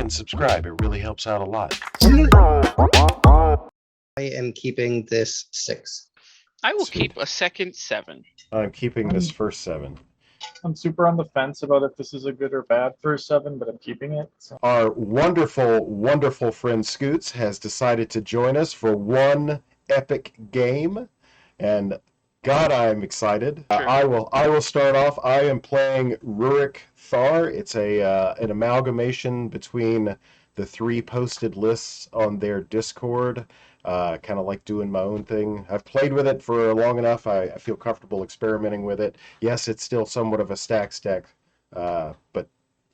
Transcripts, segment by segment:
and subscribe. It really helps out a lot. I am keeping this 6. I will Sweet. keep a second 7. I'm keeping this first 7. I'm super on the fence about if this is a good or bad first 7, but I'm keeping it. So. Our wonderful, wonderful friend Scoots has decided to join us for one epic game, and God, I'm excited. Sure. I will start off. I am playing Ruric Thar. It's an amalgamation between the 3 posted lists on their Discord. Kind of like doing my own thing. I've played with it for long enough. I feel comfortable experimenting with it. Yes, it's still somewhat of a stack, but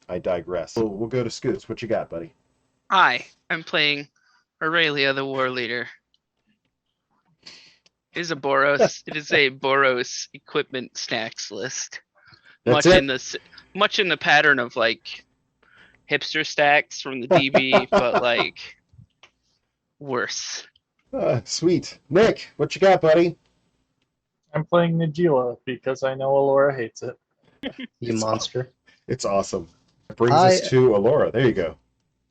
I digress. We'll go to Scoots. What you got, buddy? I am playing Aurelia, the war leader. It is a Boros. It is a Boros equipment stacks list. That's Much in the pattern of like hipster stacks from the DB, but like worse. Sweet. Nick, what you got, buddy? I'm playing Najeela because I know Elora hates it. You monster. It's awesome. It brings us to Elora. There you go.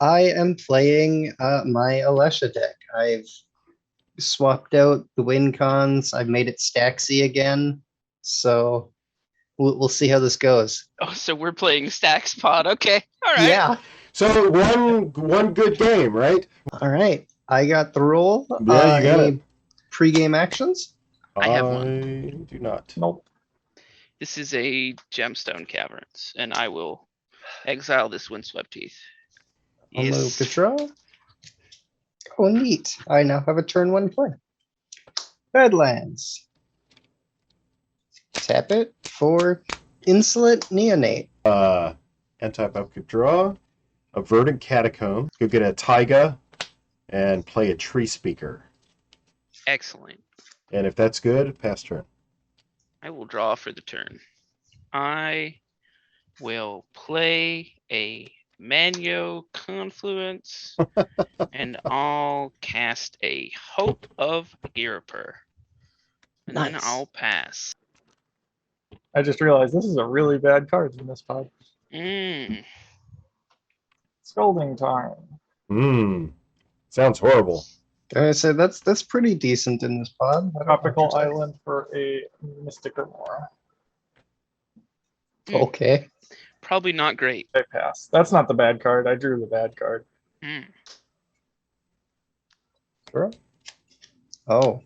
I am playing my Alesha deck. I've swapped out the win cons. I've made it stacksy again. So we'll see how this goes. Oh, so we're playing stacks pod. Okay. All right. Yeah. So one good game, right? All right. I got the roll. Yeah, you got any pre-game actions? I have I do not. Nope. This is a gemstone caverns, and I will exile this windswept teeth. I'll move Yes. to draw. Oh, neat. I now have a turn 1 play. Badlands. Tap it for Insolent Neonate. Anti-upkeep draw. A Verdant Catacomb. Go get a Taiga and play a Tree Speaker. Excellent. And if that's good, pass turn. I will draw for the turn. I will play a Manyo Confluence, and I'll cast a Hope of Irreper. And then Nice. I'll pass. I just realized this is a really bad card in this pod. Scolding Tarn. Sounds horrible. I say that's pretty decent in this pod. I don't know Tropical what you're Island for a Mystic Remora. saying. Okay. Probably not great. I pass. That's not the bad card. I drew the bad card. Sure. Oh,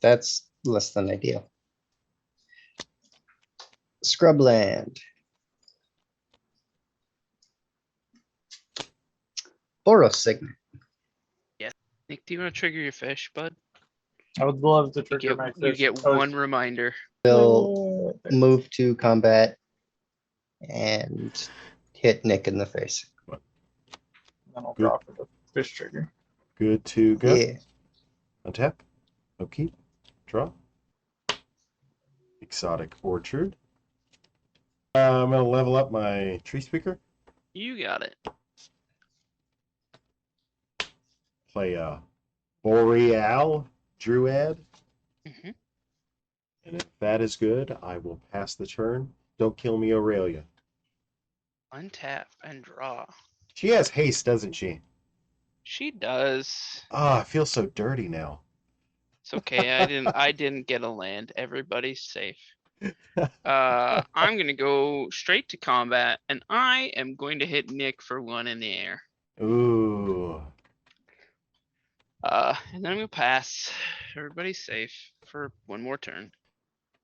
that's less than ideal. Scrubland. Boros Signet. Nick, do you want to trigger your fish, bud? I would love to You trigger my get, you fish. get Oh, one reminder. Will move to combat and hit Nick in the face. Then I'll draw for the fish trigger. Good to go. Yeah. Untap. Upkeep. Draw. Exotic Orchard. I'm going to level up my Tree Speaker. You got it. Play a Boreal Druid. Mhm. And if that is good, I will pass the turn. Don't kill me, Aurelia. Untap and draw. She has haste, doesn't she? She does. Ah, I feel so dirty now. It's okay. I didn't get a land. Everybody's safe. I'm gonna go straight to combat, and I am going to hit Nick for 1 in the air. Ooh. And then I'm gonna pass. Everybody's safe for 1 more turn.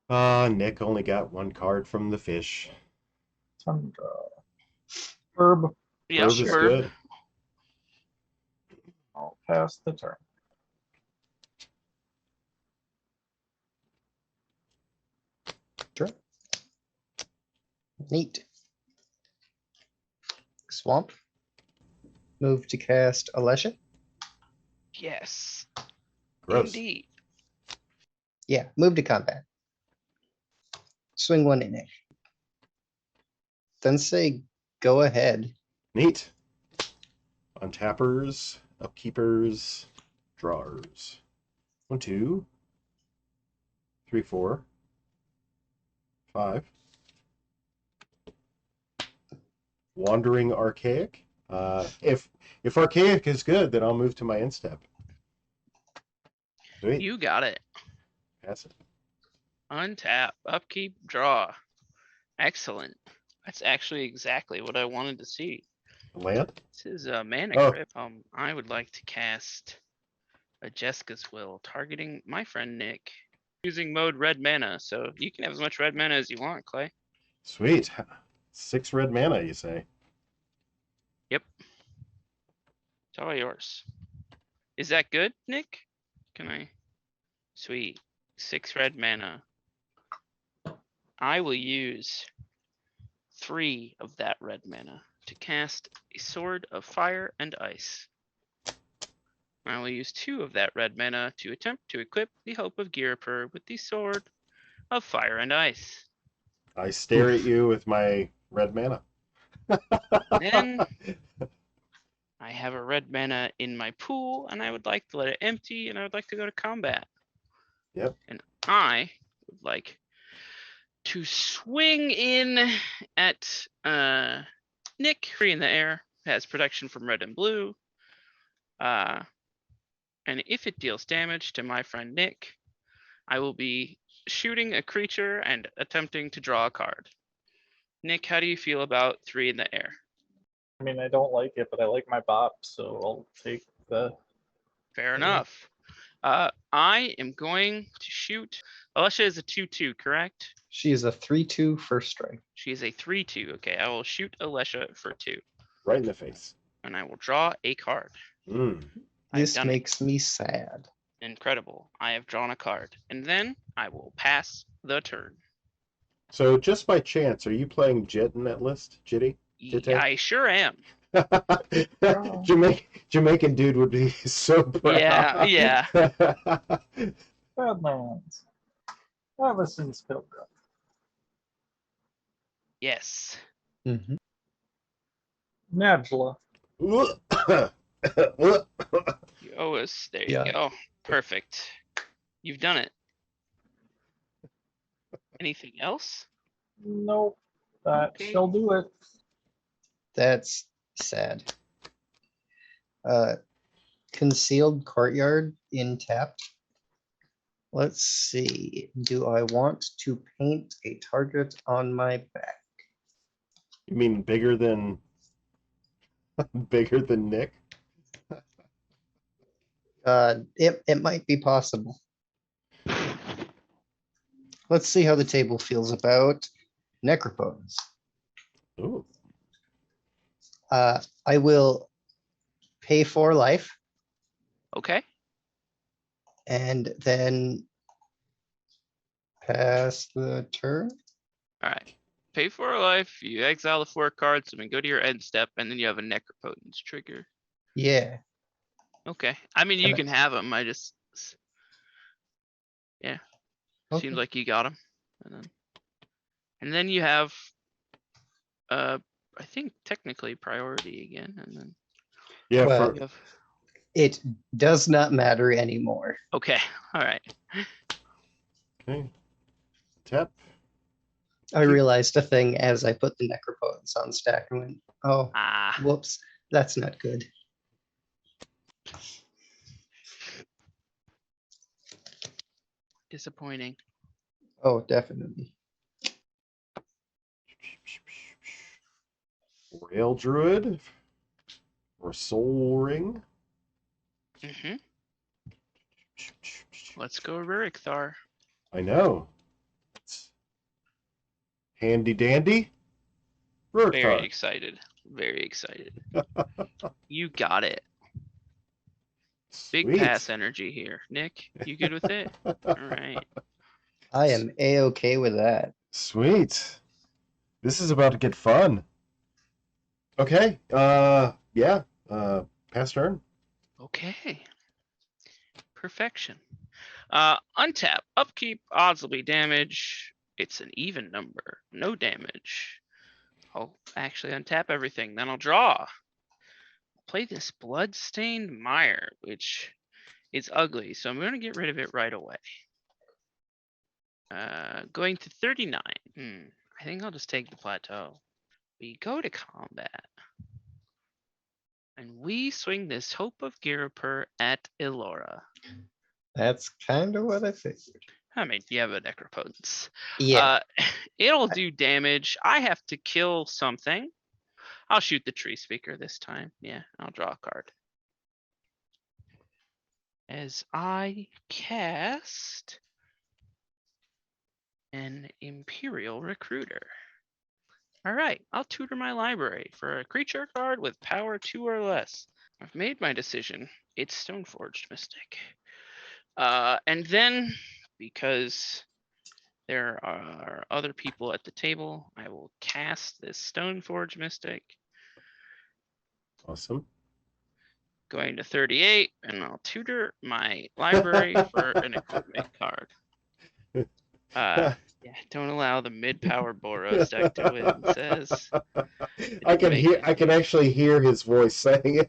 Nick only got 1 card from the fish. Tundra. Herb. Yeah, Herb is sure. good. I'll pass the turn. Sure. Neat. Swamp. Move to cast Alesha. Yes. Gross. Indeed. Yeah, move to combat. Swing 1 in it. Then say go ahead. Neat. Untappers, upkeepers, drawers. 1, 2, 3, 4, 5. Wandering Archaic. If Archaic is good, then I'll move to my instep. Sweet. You got it. Pass it. Untap, upkeep, draw. Excellent. That's actually exactly what I wanted to see. Land? This is a mana Oh. grip. I would like to cast a Jessica's Will, targeting my friend Nick, using mode red mana. So you can have as much red mana as you want, Clay. Sweet. 6 red mana, you say? Yep. It's all yours. Is that good, Nick? Can I? Sweet. 6 red mana. I will use 3 of that red mana to cast a Sword of Fire and Ice. I will use 2 of that red mana to attempt to equip the Hope of Girapur with the Sword of Fire and Ice. I stare at you with my red mana. Then I have a red mana in my pool, and I would like to let it empty, and I would like to go to combat. Yep. And I would like to swing in at Nick, free in the air, has protection from red and blue. And if it deals damage to my friend Nick, I will be shooting a creature and attempting to draw a card. Nick, how do you feel about 3 in the air? I mean, I don't like it, but I like my bop, so I'll take the. Fair Yeah. enough. I am going to shoot. Alesha is a 2/2, correct? She is a 3/2 first strike. She is a 3/2. Okay, I will shoot Alesha for 2, Right in the face. and I will draw a card. Mm. I've This done it. makes me sad. Incredible. I have drawn a card, and then I will pass the turn. So just by chance, are you playing Jit in that list, Jitty? Jitte? I sure am. Jamaican dude would be so proud. Yeah. Badlands. Avacyn's Pilgrim. Yes. Mhm. Najeela. You owe us. There you Yeah. go. Perfect. You've done it. Anything else? Nope. That Okay. shall do it. That's sad. Concealed courtyard in tap. Let's see. Do I want to paint a target on my back? You mean bigger than Nick? It might be possible. Let's see how the table feels about necropotence. Ooh. I will pay for life Okay. and then pass the turn. All right. Pay for a life. You exile the 4 cards, and then go to your end step, and then you have a necropotence trigger. Yeah. Okay. I mean, you And I- can have them. Yeah. Okay. Seems like you got them. And then you have, I think technically priority again, and then Yeah, Well- you have. It does not matter anymore. Okay. All right. okay. Tap. I realized a thing as I put the necropotence on stack and went, oh, Ah. whoops, that's not good. Disappointing. Oh, definitely. Rail Druid. Or Soul Ring. Mm-hmm. Let's go Ruric Thar. I know. It's handy dandy. Ruric Very Thar. excited. Very excited. You got it. Big Sweet. pass energy here. Nick, you good with it? All right. I am A-okay with that. Sweet. This is about to get fun. Okay. Yeah. Pass turn. Okay. Perfection. Untap. Upkeep. Odds will be damage. It's an even number. No damage. I'll actually untap everything. Then I'll draw. Play this Bloodstained Mire, which is ugly. So I'm going to get rid of it right away. Going to 39. I think I'll just take the plateau. We go to combat. And we swing this Hope of Girapur at Elora. That's kind of what I figured. I mean, you have a Necropotence. Yeah, It'll do damage. I have to kill something. I'll shoot the Tree Speaker this time. Yeah, I'll draw a card. As I cast an Imperial Recruiter. All right, I'll tutor my library for a creature card with power 2 or less. I've made my decision. It's Stoneforged Mystic. And then, because there are other people at the table, I will cast this Stoneforged Mystic. Awesome. Going to 38, and I'll tutor my library for an equipment card. Yeah, don't allow the mid-power Boros deck to win, says. I can actually hear his voice saying it.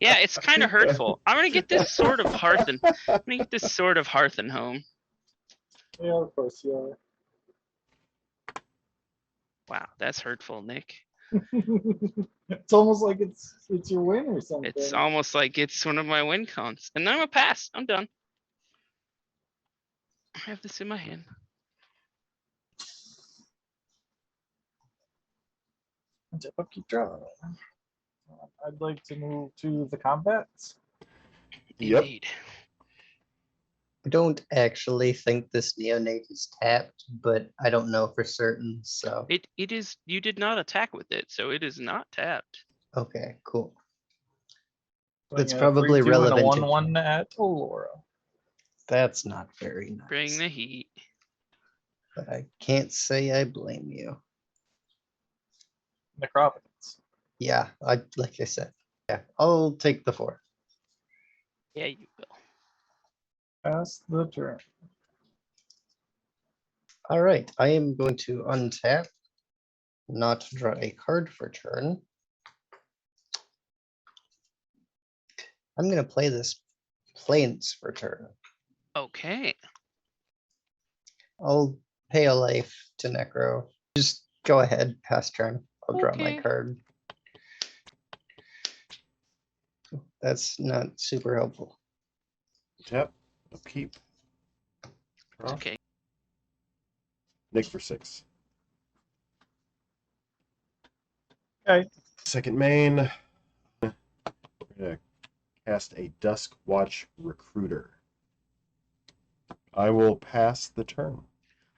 Yeah, it's kind of hurtful. I'm gonna get this Sword of Hearth and home. Yeah, of course you are. Wow, that's hurtful, Nick. It's almost like it's your win or something. It's almost like it's one of my win cons. And I'm a pass. I'm done. I have this in my hand. Keep drawing. I'd like to move to the combats. Yep. Indeed. I don't actually think this neonate is tapped, but I don't know for certain, so. It is. You did not attack with it, so it is not tapped. Okay, cool. Doing That's a probably 3/2 and a relevant to 1/1 at Elora. That's not very nice. Bring the heat. But I can't say I blame you. Necropotence. Yeah, like I said. Yeah, I'll take the 4. Yeah, you will. Pass the turn. All right, I am going to untap, not draw a card for turn. I'm going to play this Plains for turn. Okay. I'll pay a life to Necro. Just go ahead, pass turn. I'll draw my Okay. card. That's not super helpful. Tap. Upkeep. Draw. Okay. Nick for 6. Okay. Second main. We're gonna cast a Dusk Watch Recruiter. I will pass the turn.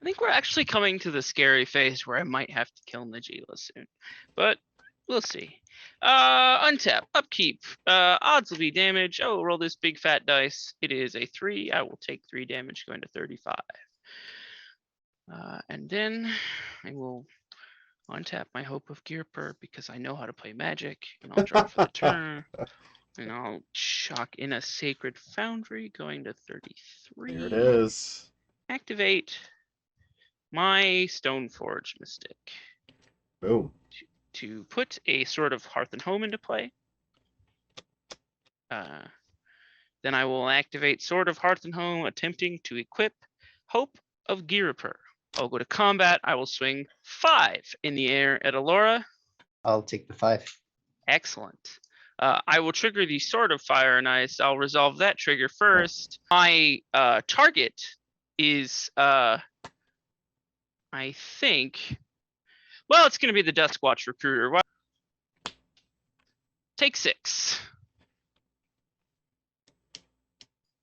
I think we're actually coming to the scary phase where I might have to kill Najeela soon, but we'll see. Untap, upkeep, odds will be damage. Oh, roll this big fat dice. It is a 3. I will take 3 damage going to 35. And then I will untap my Hope of Girapur because I know how to play Magic, and I'll draw for the turn. And I'll shock in a Sacred Foundry going to 33. There it is. Activate my Stoneforge Mystic Boom. to put a Sword of Hearth and Home into play. Then I will activate Sword of Hearth and Home, attempting to equip Hope of Girapur. I'll go to combat. I will swing 5 in the air at Elora. I'll take the 5. Excellent. I will trigger the Sword of Fire and Ice. I'll resolve that trigger first. My target is, I think, well, it's going to be the Duskwatch Recruiter. Take 6.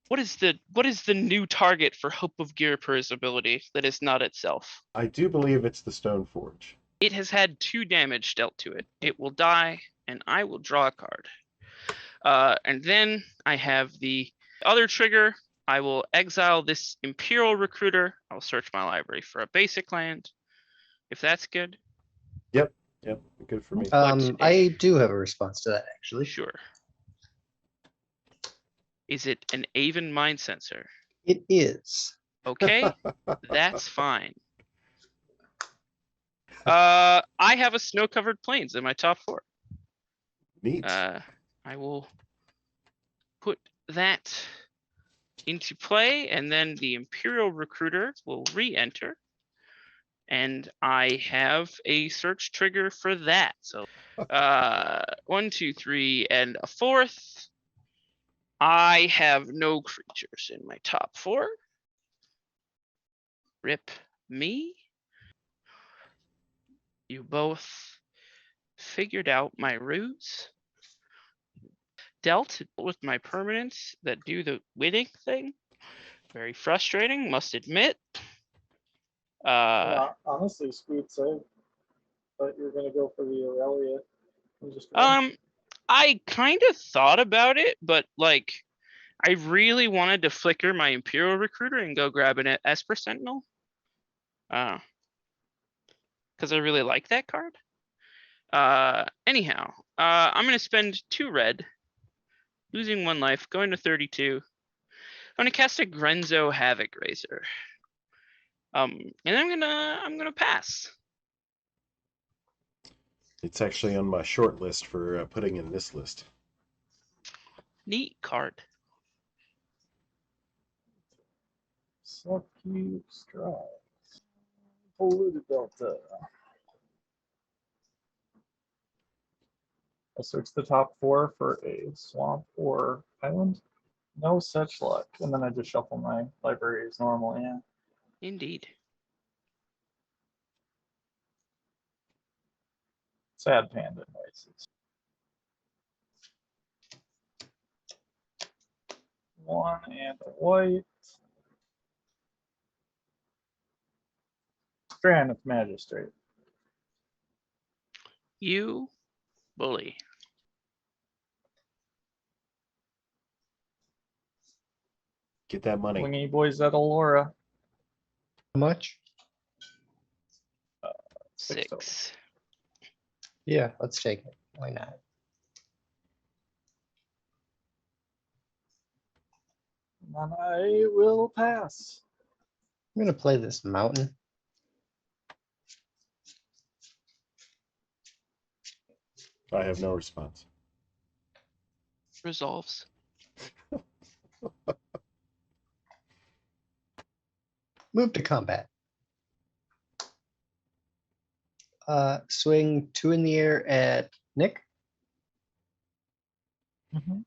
What is the new target for Hope of Girapur's ability that is not itself? I do believe it's the Stoneforge. It has had 2 damage dealt to it. It will die, and I will draw a card. And then I have the other trigger. I will exile this Imperial Recruiter. I'll search my library for a basic land, if that's good. Yep, good for me. I do have a response to that, actually. Sure. Is it an Aven Mind Sensor? It is. Okay, that's fine. I have a Snow-Covered Plains in my top 4. Neat. I will put that into play, and then the Imperial Recruiter will re-enter. And I have a search trigger for that. So 1, 2, 3, and a fourth. I have no creatures in my top 4. Rip me. You both figured out my ruse. Dealt with my permanents that do the winning thing. Very frustrating, must admit. Yeah, honestly, Scoot, I thought you were gonna go for the Aurelia. I'm just kidding. I kind of thought about it, but like, I really wanted to flicker my Imperial Recruiter and go grab an Esper Sentinel. Because I really like that card. Anyhow, I'm gonna spend 2 red, losing 1 life, going to 32. I'm gonna cast a Grenzo Havoc Razor. And I'm gonna pass. It's actually on my short list for putting in this list. Neat card. Subcube Strides. Polluted Delta. I'll search the top 4 for a swamp or island. No such luck. And then I just shuffle my library as normal, yeah. Indeed. Sad panda noises. 1 and a white. Granite Magistrate. You bully. Get that money. Wingy Boys at Elora. How much? 6 total. 6. Yeah, let's take it. Why not? And I will pass. I'm gonna play this mountain. I have no response. Resolves. Move to combat. Swing 2 in the air at Nick. Mhm.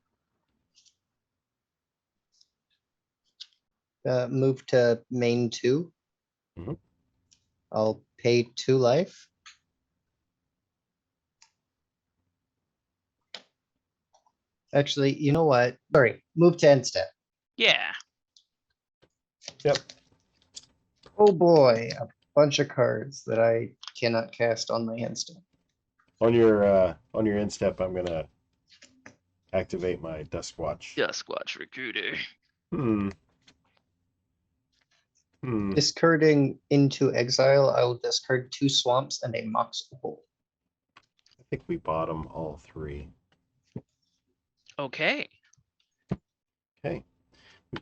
Move to main 2. Mhm. I'll pay 2 life. Actually, you know what? Sorry, move to end step. Yeah. Yep. Oh boy, a bunch of cards that I cannot cast on my end step. On your instep, I'm gonna activate my Duskwatch. Duskwatch Recruiter. Hmm. Discarding into exile, I will discard 2 swamps and a Mox Opal. I think we bottom all 3. Okay. Okay.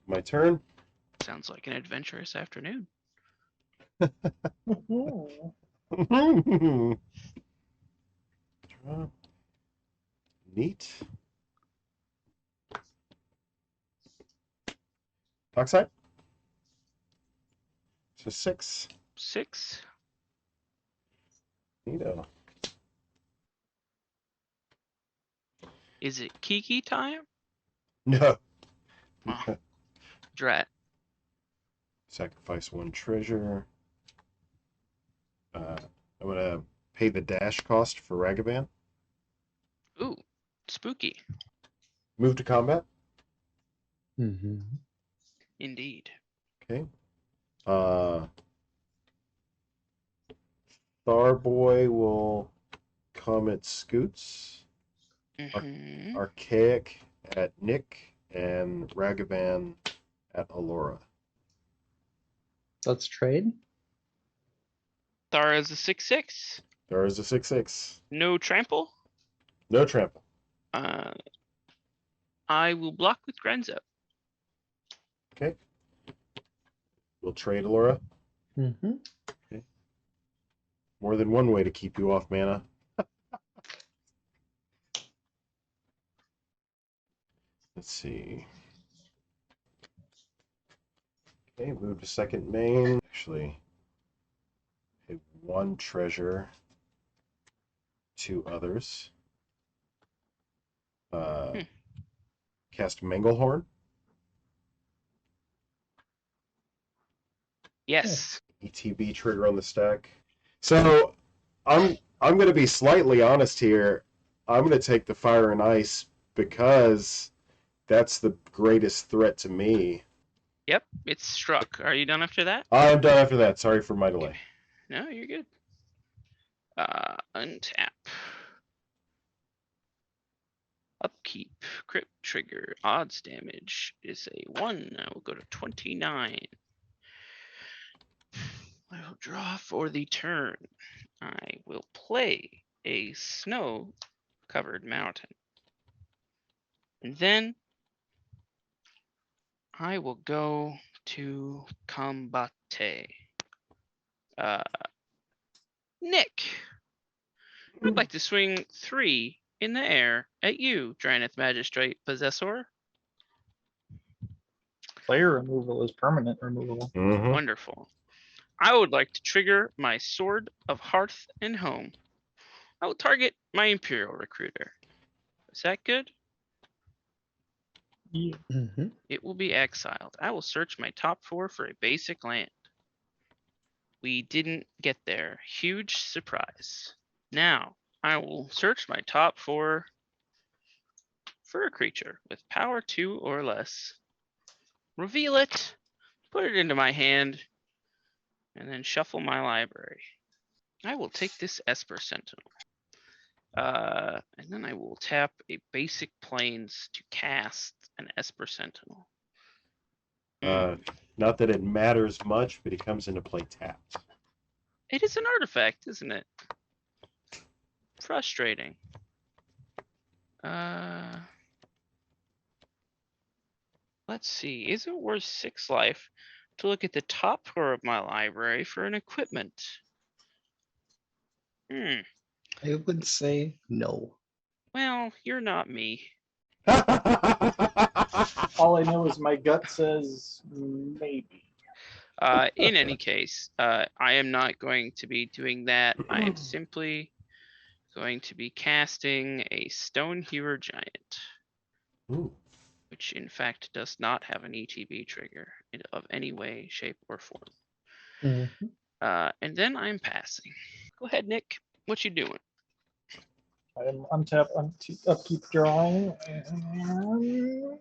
My turn. Sounds like an adventurous afternoon. Neat. Dockside. So 6. 6. Neato. Is it Kiki time? No. Oh. Drat. Sacrifice 1 treasure. I'm gonna pay the dash cost for Ragavan. Ooh, spooky. Move to combat. Indeed. Okay. Starboy will come at Scoots. Mhm. Archaic at Nick, and Ragavan at Elora. Let's trade. Thar is a 6/6. There is a 6/6. No trample. No trample. I will block with Grenzo. Okay. We'll trade Elora. Mm-hmm. More than one way to keep you off mana. Let's see. Okay, move to second main. Actually, pay 1 treasure, 2 others. Cast Manglehorn. Yes. ETB trigger on the stack. So I'm going to be slightly honest here. I'm going to take the Fire and Ice because that's the greatest threat to me. Yep, it's struck. Are you done after that? I'm done after that. Sorry for my delay. No, you're good. Untap. Upkeep. Crypt trigger. Odds damage is a 1. I will go to 29. I will draw for the turn. I will play a snow-covered mountain. And then I will go to combate. Nick, I'd like to swing 3 in the air at you, Dryneth Magistrate Possessor. Player removal is permanent removal. Mm-hmm. Wonderful. I would like to trigger my Sword of Hearth and Home. I will target my Imperial Recruiter. Is that good? Yeah. Mm-hmm. It will be exiled. I will search my top 4 for a basic land. We didn't get there. Huge surprise. Now, I will search my top 4 for a creature with power 2 or less. Reveal it, put it into my hand, and then shuffle my library. I will take this Esper Sentinel. And then I will tap a basic plains to cast an Esper Sentinel. Not that it matters much, but it comes into play tapped. It is an artifact, isn't it? Frustrating. Let's see. Is it worth 6 life to look at the top 4 of my library for an equipment? I would say no. Well, you're not me. All I know is my gut says maybe. In any case, I am not going to be doing that. I am simply going to be casting a Stone Hewer Giant, Ooh. which in fact does not have an ETB trigger of any way, shape, or form. Mhm. And then I'm passing. Go ahead, Nick. What you doing? I'm untap, upkeep drawing, and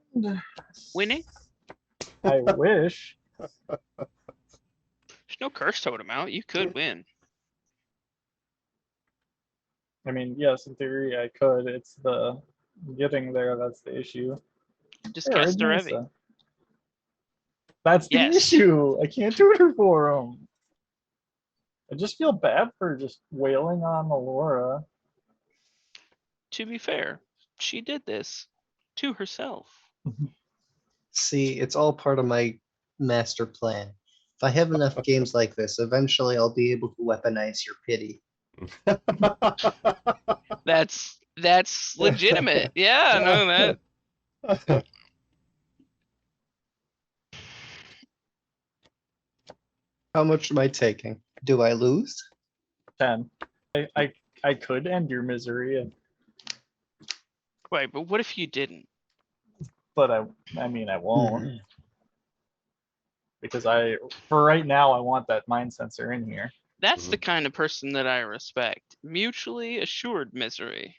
Winning? I wish. There's no curse totem out. You could win. I mean, yes, in theory I could. It's the getting there that's the issue. Just Hey, cast a Red Revi. Mesa. That's the Yes. issue. I can't tutor for him. I just feel bad for just wailing on Elora. To be fair, she did this to herself. See, it's all part of my master plan. If I have enough games like this, eventually I'll be able to weaponize your pity. That's legitimate. Yeah, no, that How much am I taking? Do I lose? 10. I could end your misery, wait, but what if you didn't? but I mean I won't. Mhm. Because for right now I want that mind sensor in here. That's the kind of person that I respect. Mutually assured misery.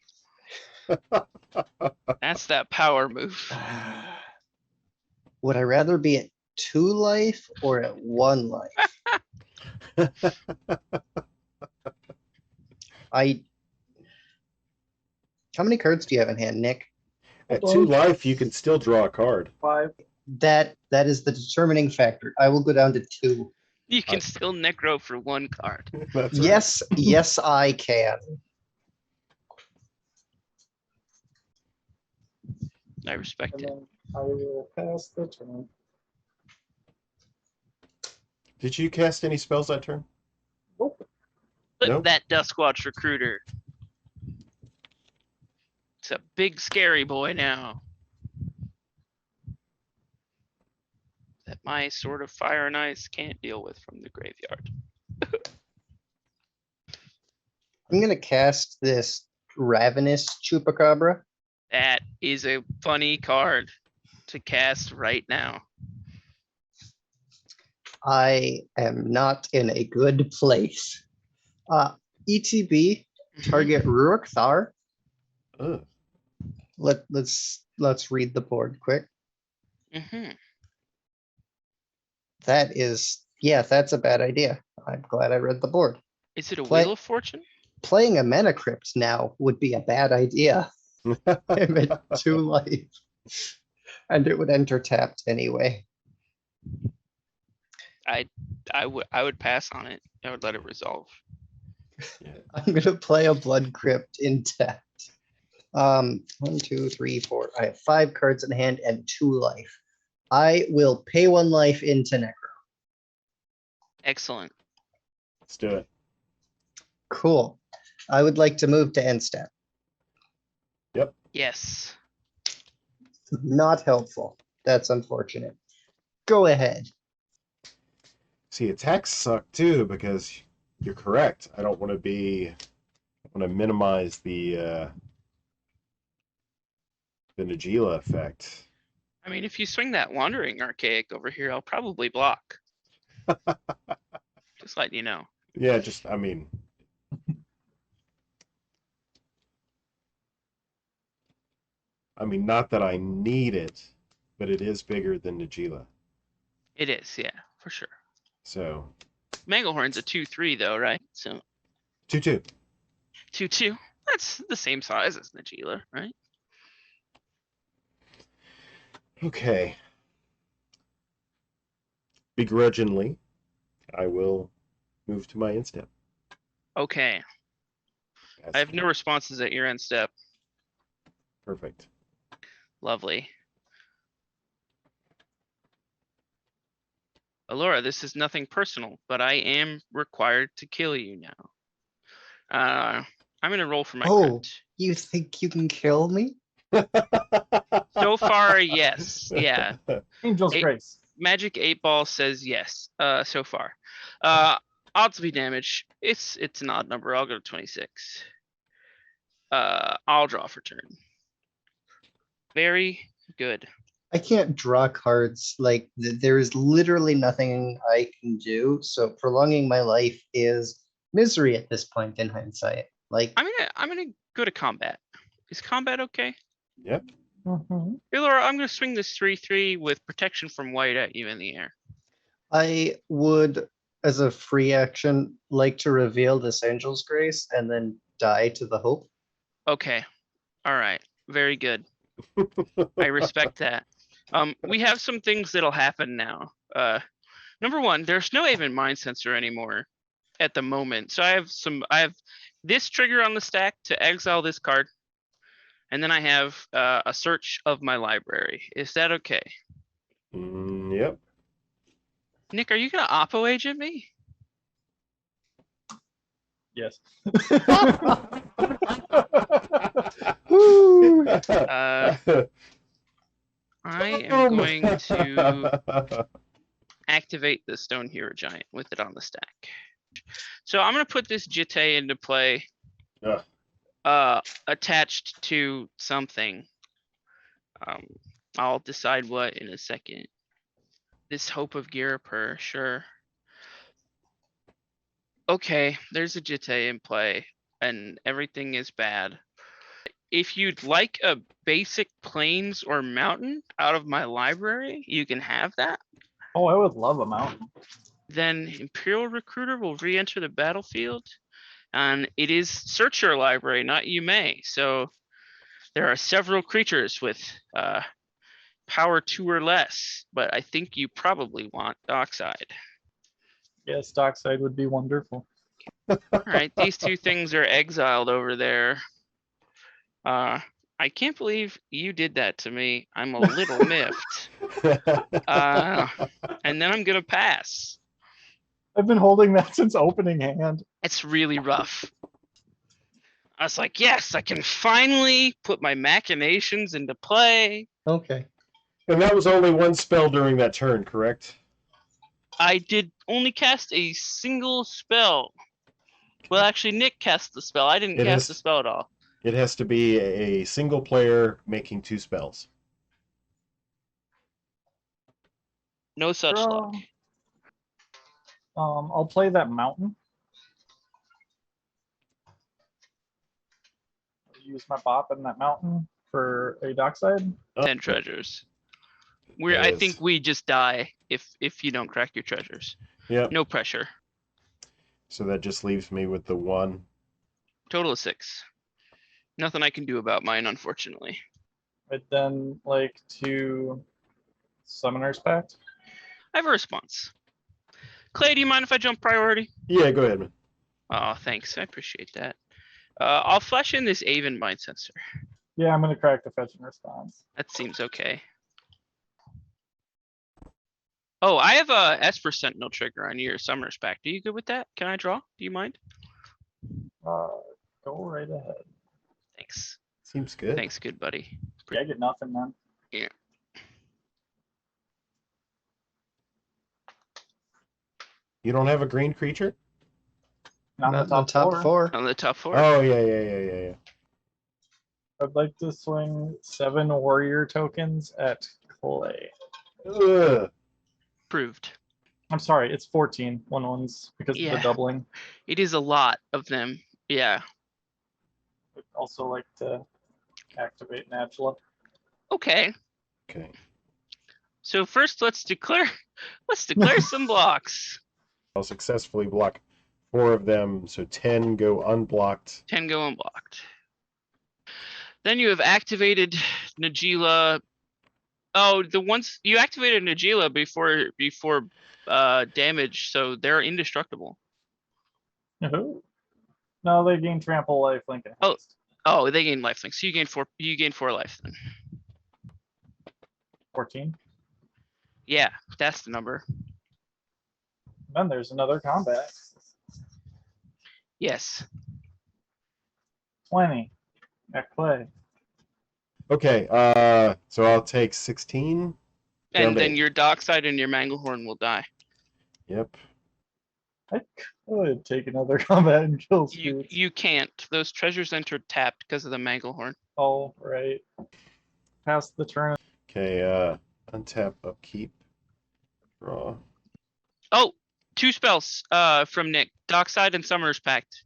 That's that power move. Would I rather be at 2 life or at 1 life? How many cards do you have in hand, Nick? At 2 life, you can still draw a card. 5. That is the determining factor. I will go down to 2. You can still necro for 1 card. That's Yes, yes, I can. I respect And it. then I will pass the turn. Did you cast any spells that turn? Nope. Look No? at that Duskwatch Recruiter. It's a big scary boy now. That my Sword of Fire and Ice can't deal with from the graveyard. I'm gonna cast this Ravenous Chupacabra. That is a funny card to cast right now. I am not in a good place. ETB, target Ruric Thar. Ugh. Let's read the board quick. Mm-hmm. That's a bad idea. I'm glad I read the board. Is it a Play- Wheel of Fortune? Playing a Mana Crypt now would be a bad idea. I'm at 2 life. And it would enter tapped anyway. I would pass on it. I would let it resolve. I'm gonna play a Blood Crypt in tapped. 1, 2, 3, 4. I have 5 cards in hand and 2 life. I will pay 1 life into Necro. Excellent. Let's do it. Cool. I would like to move to end step. Yes. Not helpful. That's unfortunate. Go ahead. See, attacks suck too because you're correct. I don't want to minimize the Najeela effect. I mean, if you swing that Wandering Archaic over here, I'll probably block. Just letting you know. Yeah, I mean, not that I need it, but it is bigger than Najeela. It is, yeah, for sure. So Manglehorn's a 2/3 though, right? So 2/2. 2/2. That's the same size as Najeela, right? Okay. Begrudgingly, I will move to my end step. Okay. I have no responses at your end step. Perfect. Lovely. Elora, this is nothing personal, but I am required to kill you now. I'm gonna roll for my Oh. crypt. You think you can kill me? So far, yes. Yeah. Angel's Eight- Grace. Magic 8 Ball says yes, so far. Odds of damage, it's an odd number. I'll go to 26. I'll draw for turn. Very good. I can't draw cards. Like there is literally nothing I can do. So prolonging my life is misery at this point in hindsight. Like I'm gonna go to combat. Is combat okay? Yep. Mhm. Elora, I'm gonna swing this 3/3 with protection from white at you in the air. I would, as a free action, like to reveal this Angel's Grace and then die to the hope. Okay. All right. Very good. I respect that. We have some things that'll happen now. Number one, there's no even mind sensor anymore at the moment. So I have this trigger on the stack to exile this card. And then I have a search of my library. Is that okay? Yep. Nick, are you gonna oppo agent me? Yes. Woo! I am going to activate the Stone Hero Giant with it on the stack. So I'm gonna put this Jitte into play. Ugh. Attached to something. I'll decide what in a second. This Hope of Girapur, sure. Okay, there's a Jitte in play, and everything is bad. If you'd like a basic plains or mountain out of my library, you can have that. Oh, I would love a mountain. Then Imperial Recruiter will re-enter the battlefield. And it is search your library, not you may. So there are several creatures with power 2 or less, but I think you probably want Dockside. Yes, Dockside would be wonderful. All right, these two things are exiled over there. I can't believe you did that to me. I'm a little miffed. And then I'm gonna pass. I've been holding that since opening hand. It's really rough. I was like, yes, I can finally put my machinations into play. Okay. And that was only one spell during that turn, correct? I did only cast a single spell. Well, actually, Nick cast the spell. I didn't It cast is- the spell at all. It has to be a single player making 2 spells. No such Draw. luck. I'll play that mountain. Use my bop in that mountain for a dockside. 10 treasures. I Yes. think we just die if you don't crack your treasures. Yep. No pressure. So that just leaves me with the 1. Total of 6. Nothing I can do about mine, unfortunately. I'd then like to Summoner's Pact. I have a response. Clay, do you mind if I jump priority? Yeah, go ahead, man. Oh, thanks. I appreciate that. I'll flash in this Aven Mind Sensor. Yeah, I'm gonna crack the fetch and response. That seems okay. Oh, I have a Esper Sentinel trigger on your Summoner's Pact. Are you good with that? Can I draw? Do you mind? Go right ahead. Thanks. Seems good. Thanks, good buddy. Yeah, I get nothing then. You don't have a green creature? Not Not in the top, 4. 4. On the top 4. Oh, yeah. I'd like to swing 7 warrior tokens at Clay. Ugh. Proved. I'm sorry, it's 14 1/1s because of Yeah. the doubling. It is a lot of them. Yeah. I'd also like to activate Najeela. Okay. Okay. So first let's declare some blocks. I'll successfully block 4 of them, so 10 go unblocked. 10 go unblocked. Then you have activated Najeela. Oh, the ones you activated Najeela before damage, so they're indestructible. Yahoo. No, they gain trample, life, link, and Oh. haste. Oh, they gain lifelink. So you gain 4 life then. 14. Yeah, that's the number. Then there's another combat. Yes. 20 at Clay. Okay, so I'll take 16. And Round then 8. your Dockside and your Manglehorn will die. Yep. I could take another combat and kill You spirits. you can't. Those treasures entered tapped because of the Manglehorn. Oh, right. Pass the turn. Okay, untap, upkeep, draw. Oh, 2 spells from Nick. Dockside and Summoner's Pact.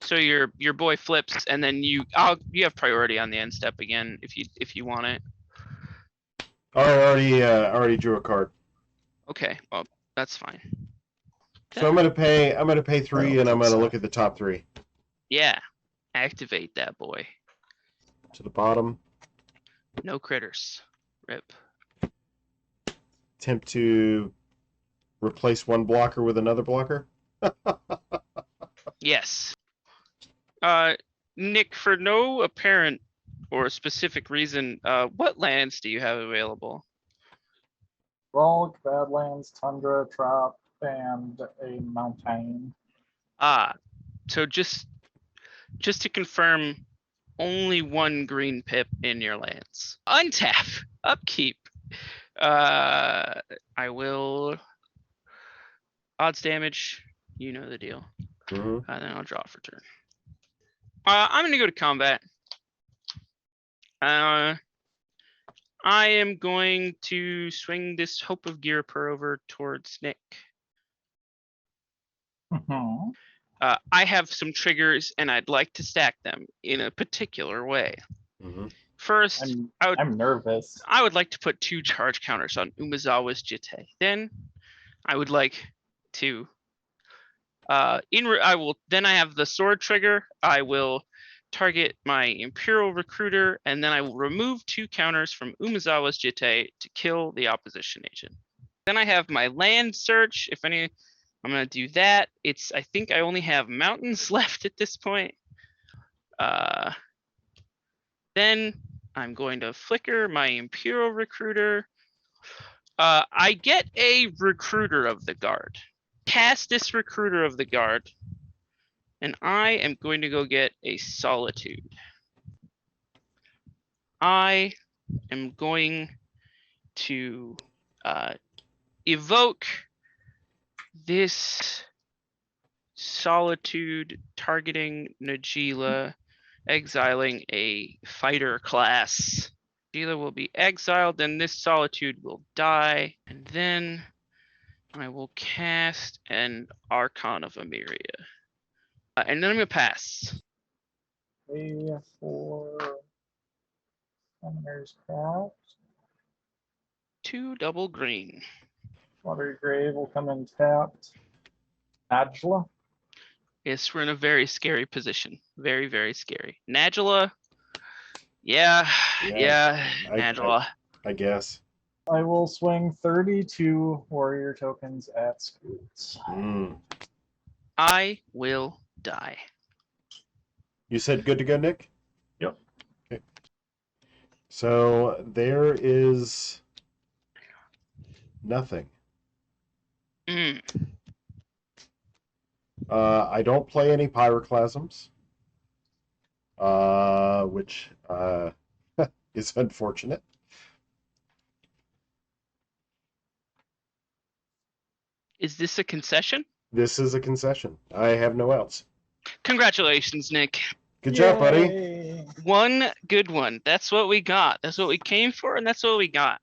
So your boy flips and then you have priority on the end step again if you want it. Oh, I already drew a card. Okay, well that's fine. So I'm gonna pay 3 I don't and I'm think gonna so. look at the top 3. Yeah. Activate that boy. To the bottom. No critters. Rip. Attempt to replace one blocker with another blocker. Yes. Nick, for no apparent or specific reason, what lands do you have available? Rolk, Badlands, Tundra, Trop, and a mountain. So just to confirm, only 1 green pip in your lands. Untap, upkeep. I will odds damage. You know the deal. Mhm. And then I'll draw for turn. I'm gonna go to combat. I am going to swing this Hope of Gearper over towards Nick. Mhm. I have some triggers and I'd like to stack them in a particular way. Mhm. First, I'm nervous. I would like to put 2 charge counters on Umezawa's Jitte. Then I would like to I have the sword trigger. I will target my Imperial Recruiter, and then I will remove 2 counters from Umezawa's Jitte to kill the opposition agent. Then I have my land search. I'm gonna do that. I think I only have mountains left at this point. Then I'm going to flicker my Imperial Recruiter. I get a Recruiter of the Guard. Cast this Recruiter of the Guard, and I am going to go get a Solitude. I am going to evoke this Solitude targeting Najeela, exiling a fighter class. Najeela will be exiled, then this Solitude will die, and then I will cast an Archon of Emeria. And then I'm gonna pass. Pay for Summoner's Craft. 2 double green. Watery Grave will come in tapped. Najeela. Yes, we're in a very scary position. Very, very scary. Najeela. Yeah, Yeah, Najeela. I guess. I will swing 32 warrior tokens at Scoots. Mm. I will die. You said good to go, Nick? Yep. Okay. So there is nothing. Mm. I don't play any pyroclasms, which is unfortunate. Is this a concession? This is a concession. I have no outs. Congratulations, Nick. Good job, buddy. Yay. One good one. That's what we got. That's what we came for, and that's what we got.